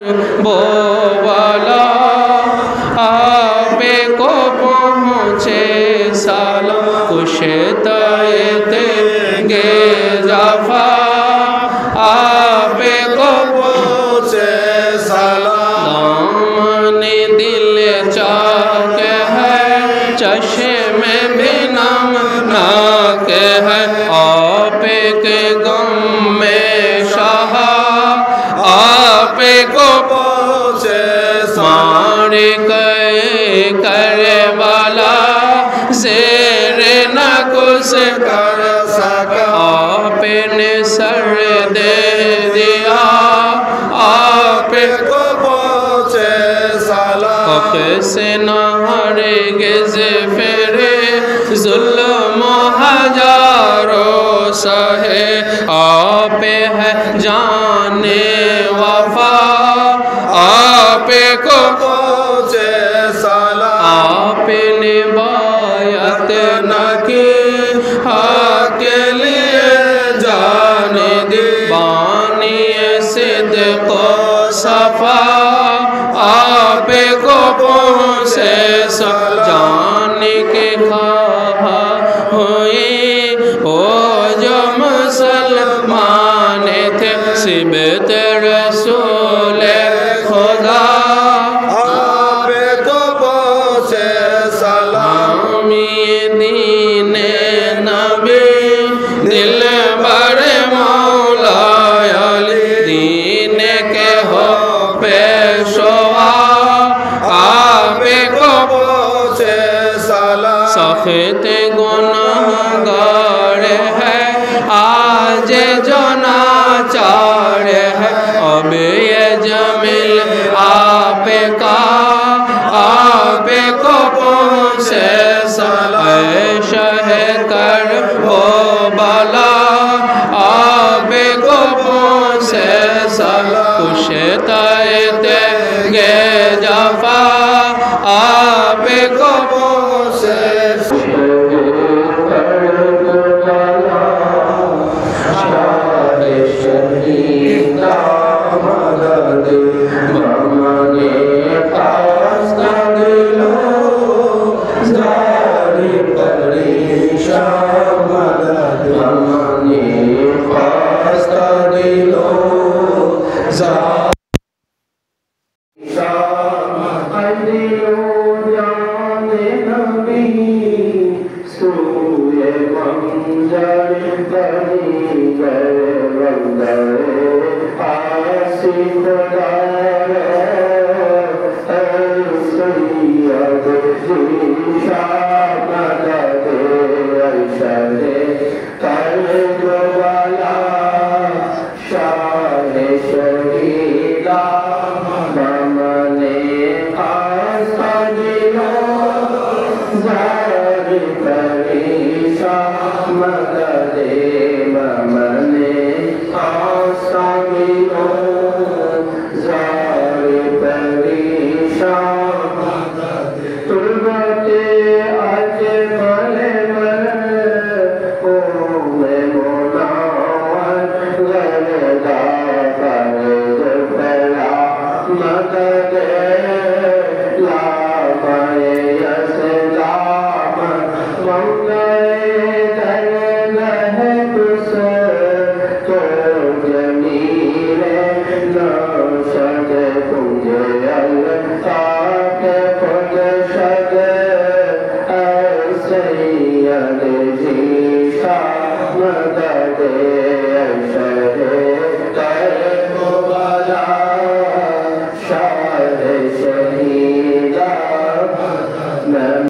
वो वाला आप को पहुँचे सलाम कुशताए तेंगे जाफा आप को पहुँचे सलाम दामने दिल चाक है चश्मे भी नमनाक है आप के गम में शाह आप को पहुँचे मार करे वाला ज़ेर न कुछ कर सका आपने सर दे दिया आप को पहुँचे सलाम हक़ से न हरगिज़ फिरे ज़ुल्म हज़ारों सहे आप है जाने वफा आप को पहुँचे सलाम आपने बायत न की हक़ के लिए जाने दी बानी सिद्क़ सफ़ा आप को पहुँचे सलाम जाने के ख्वाहा हुई वो जो मुसलमान थे सिबत रसूल खुदा आप को पहुँचे सलाम ये दीन नबी दिल बड़े मौला अली दीन के हो पेशवा आप को पहुँचे सलाम सख्त गुनाहगार है आज जो नाचार है अब ये जमील आपका आप को पहुँचे सलाम शह कर वो बला आप को पहुँचे सलाम कुशताए तेंगे जाफा आप को पहुँचे